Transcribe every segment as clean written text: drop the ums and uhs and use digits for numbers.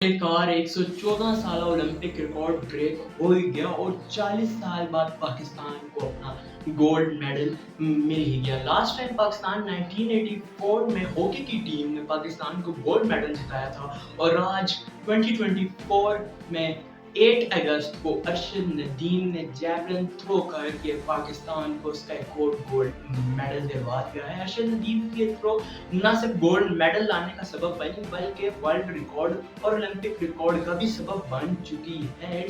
आखिरकार 114 साल Olympic record break हो ही गया और 40 साल बाद पाकिस्तान को अपना गोल्ड मेडल मिल ही गया। लास्ट टाइम पाकिस्तान 1984 में हॉकी की टीम ने पाकिस्तान को गोल्ड मेडल जिताया था और आज 2024 में 8 अगस्त को अरशद नदीम ने जैवलिन थ्रो करके पाकिस्तान को उसका एक और गोल्ड मेडल दिलवा दिया है। अरशद नदीम की थ्रो न सिर्फ गोल्ड मेडल लाने का सबब बनी बल्कि वर्ल्ड रिकॉर्ड और ओलंपिक रिकॉर्ड का भी सबब बन चुकी है।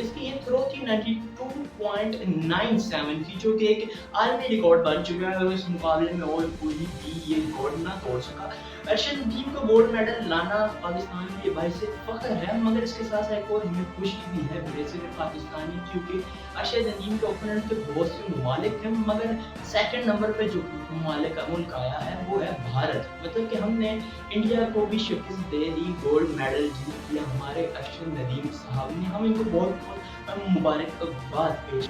इसकी ये थ्रो थी 92.97 की, जो कि एक आलमी रिकॉर्ड बन चुका है और इस मुकाबले में और कोई भी ये रिकॉर्ड ना तोड़ सका। अर्शद नदीम को गोल्ड मेडल लाना पाकिस्तान के भाई से फख्र है, मगर इसके साथ एक और हमें खुशी भी है ब्रेसिल पाकिस्तानी, क्योंकि अर्शद नदीम के ओपोनेंट तो बहुत से ममालिक हैं, मगर सेकंड नंबर पे जो ममालिक का मुल्क आया है वो है भारत। मतलब कि हमने इंडिया को भी शिकस्त दे दी, गोल्ड मेडल जीत दिया हमारे अर्शद नदीम साहब ने। हम इनको बहुत बहुत मुबारकबाद पेश।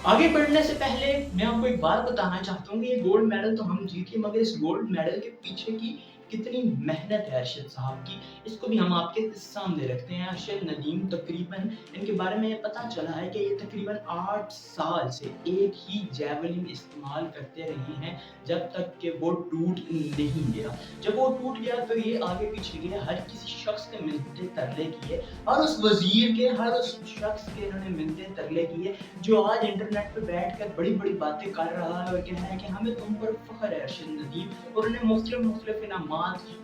आगे बढ़ने से पहले मैं आपको एक बात बताना चाहता हूँ कि ये गोल्ड मेडल तो हम जीते, मगर इस गोल्ड मेडल के पीछे की कितनी मेहनत है अरशद साहब की, इसको भी हम आपके सामने रखते हैं। अरशद नदीम तकरीबन, इनके बारे में पता चला है कि ये तकरीबन 8 साल से एक ही जैवलिन इस्तेमाल करते रहे हैं जब तक कि वो टूट नहीं गया। जब वो टूट गया तो ये आगे पीछे गए, हर किसी शख्स के मिलते तरले किए, हर उस वजीर के, हर उस शख्स के इन्होंने मिलते तरले किए जो आज इंटरनेट पे बैठकर बड़ी बड़ी बातें कर रहा है और कह रहा है कि हमें तुम पर फख्र है अरशद नदीम, और उन्हें मुख्तलिफ इनामात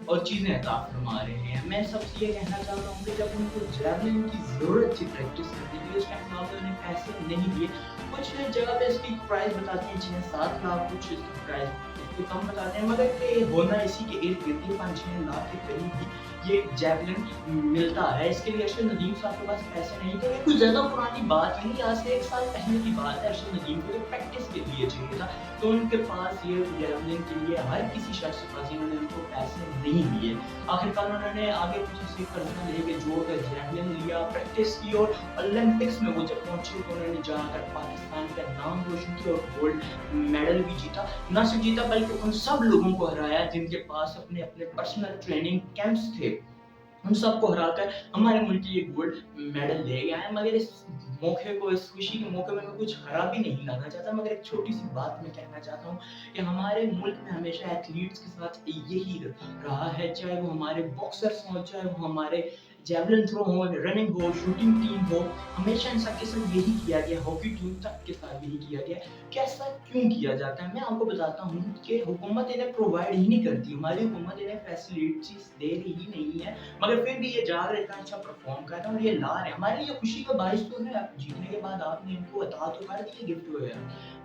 और चीजें अता फरमा रहे हैं। मैं सबसे ये कहना चाहता हूँ कि जब उनको जैवलिन की जरूरत थी प्रैक्टिस करने के लिए, उस टाइम आप उन्हें पैसे नहीं दिए। कुछ जगह पे इसकी प्राइस बताते हैं 6-7 लाख, कुछ इसकी प्राइस इसको कम बताते हैं, मगर ये होना इसी के इर्द गिर्द 5-6 लाख के करीब ही ये जैवलिन मिलता है। इसके लिए अरशद नदीम साहब के पास पैसे नहीं थे। कुछ ज्यादा पुरानी बात नहीं, आज से 1 साल पहले की बात है। अरशद नदीम को प्रैक्टिस के लिए चाहिए था, तो उनके पास ये जैवलिन के लिए हर किसी शख्स के पास इन्होंने उनको पैसे नहीं दिए। आखिरकार उन्होंने आगे पीछे से कर्जा लेके जोड़कर जैवलिन लिया, प्रैक्टिस की और ओलंपिक्स में वो जब पहुंचे तो उन्होंने जाकर पाकिस्तान का नाम रोशन किया और गोल्ड मेडल भी जीता। न सिर्फ जीता बल्कि उन सब लोगों को हराया जिनके पास अपने अपने पर्सनल ट्रेनिंग कैंप्स थे, उन सबको हराकर हमारे मुल्क के लिए गोल्ड मेडल ले गया है। मगर इस मौके को, इस खुशी के मौके में मैं कुछ खराबी नहीं लाना चाहता, मगर एक छोटी सी बात मैं कहना चाहता हूँ कि हमारे मुल्क में हमेशा एथलीट्स के साथ यही रहा है, चाहे वो हमारे बॉक्सर्स हों, चाहे वो हमारे जैवलिन थ्रो हो, रनिंग हो, शूटिंग टीम हो, हमेशा इन सब के साथ यही किया गया, हॉकी टीम तक के साथ यही किया गया। कैसा क्यों किया जाता है, मैं आपको बताता हूँ कि हुकूमत इन्हें प्रोवाइड ही नहीं करती, हमारी हुकूमत इन्हें फैसिलिटीज दे रही ही नहीं है, मगर फिर भी ये जा रहे इतना अच्छा परफॉर्म कर रहे हैं और ये ला रहे हैं। हमारे लिए खुशी का बाइस तो है, आप जीतने के बाद आपने इनको अता तो कर दिए गिफ्ट वगैरह,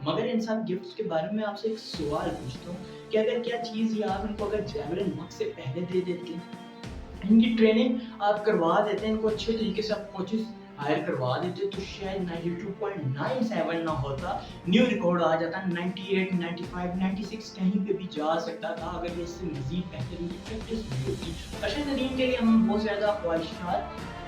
मगर इन सब गिफ्ट्स के बारे में आपसे एक सवाल पूछता हूँ कि अगर क्या चीज़ ये आप इनको अगर जैवलिन वक्त से पहले दे देते, इनकी ट्रेनिंग आप करवा देते, इनको अच्छे तरीके से आप कोचेस हायर करवा देते, तो शायद 92.97 ना होता, न्यू रिकॉर्ड आ जाता, 98, 95, 96 कहीं पे भी जा सकता था अगर ये इससे मजीद बेहतरीन की प्रैक्टिस भी होती। अरशद नदीम के लिए हम बहुत ज़्यादा ख्वाहिशात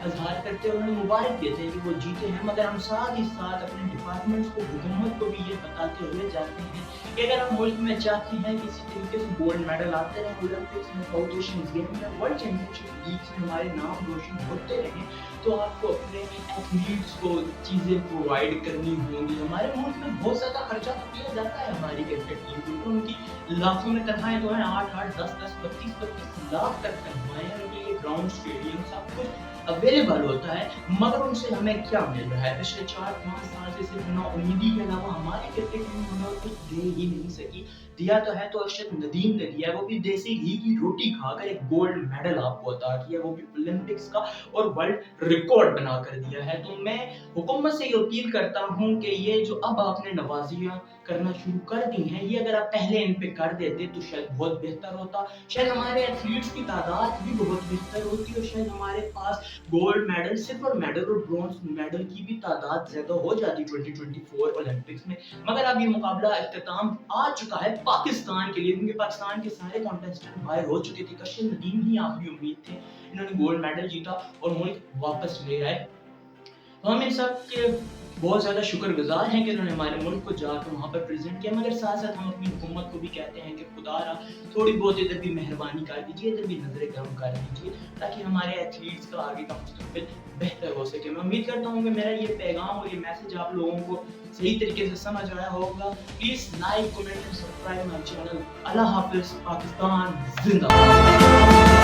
इजहार करते हैं, उन्हें मुबारक देते हैं कि वो जीते हैं, मगर हम साथ ही साथ अपने डिपार्टमेंट्स को, हुकूमत को भी ये बताते हुए जाते हैं कि अगर हम मुल्क में चाहते हैं कि इसी तरीके से गोल्ड मेडल आते रहे ओलंपिक्स में, साउथ एशियन गेम में, वर्ल्ड चैंपियनशिप लीग्स में हमारे नाम रोशन होते रहे, तो आपको अपने एथलीट्स को चीज़ें प्रोवाइड करनी होंगी। हमारे मुल्क में बहुत ज़्यादा खर्चा तो किया जाता है हमारी क्रिकेट टीम के ऊपर, उनकी लाखों में तनख्वाहें तो हैं, 8-8, 10-10, 32-32 लाख तक तनख्वाहें हैं, उनके लिए ग्राउंड, स्टेडियम सब कुछ अवेलेबल होता है, मगर उनसे हमें क्या मिल रहा है? पिछले 4-5 साल से सिर्फ नाउम्मीदी के अलावा हमारी क्रिकेट टीम हमें कुछ दे ही नहीं सकी। दिया तो है तो अरशद नदीम ने दिया है, वो भी देसी घी की रोटी खाकर एक गोल्ड मेडल आपको अता किया, वो भी ओलंपिक्स का, और वर्ल्ड रिकॉर्ड बनाकर दिया है। तो मैं हुकूमत से ये अपील करता हूँ कि ये जो अब आपने नवाजियाँ करना शुरू कर दी हैं, ये अगर आप पहले इन पे कर देते तो शायद बहुत बेहतर होता, शायद हमारे एथलीट्स की तादाद भी बहुत बेहतर होती और शायद हमारे पास गोल्ड मेडल, सिल्वर मेडल और ब्रॉन्ज मेडल की भी तादाद ज़्यादा हो जाती 2024 ओलंपिक्स में। मगर अब ये मुकाबला इख्तिताम आ चुका है पाकिस्तान के लिए, क्योंकि पाकिस्तान के सारे कॉन्टेस्टेंट बाहर हो चुके थे। कशिश नदीम ही आखिरी उम्मीद थे, इन्होंने गोल्ड मेडल जीता और मुल्क वापस ले आए। तो हम इन सब के बहुत ज़्यादा शुक्रगुजार हैं कि उन्होंने हमारे मुल्क को जाकर वहाँ पर प्रेजेंट किया। मगर साथ साथ हम अपनी हुकूमत को भी कहते हैं कि खुदारा थोड़ी बहुत इधर भी मेहरबानी कर दीजिए, इधर भी नजरें गर्म कर दीजिए, ताकि हमारे एथलीट्स का आगे का मुस्तकबिल बेहतर हो सके। मैं उम्मीद करता हूँ कि मेरा ये पैगाम और ये मैसेज आप लोगों को सही तरीके से समझ आया होगा। Please like, comment and subscribe my channel. अल्लाह हाफिज़। पाकिस्तान जिंदाबाद।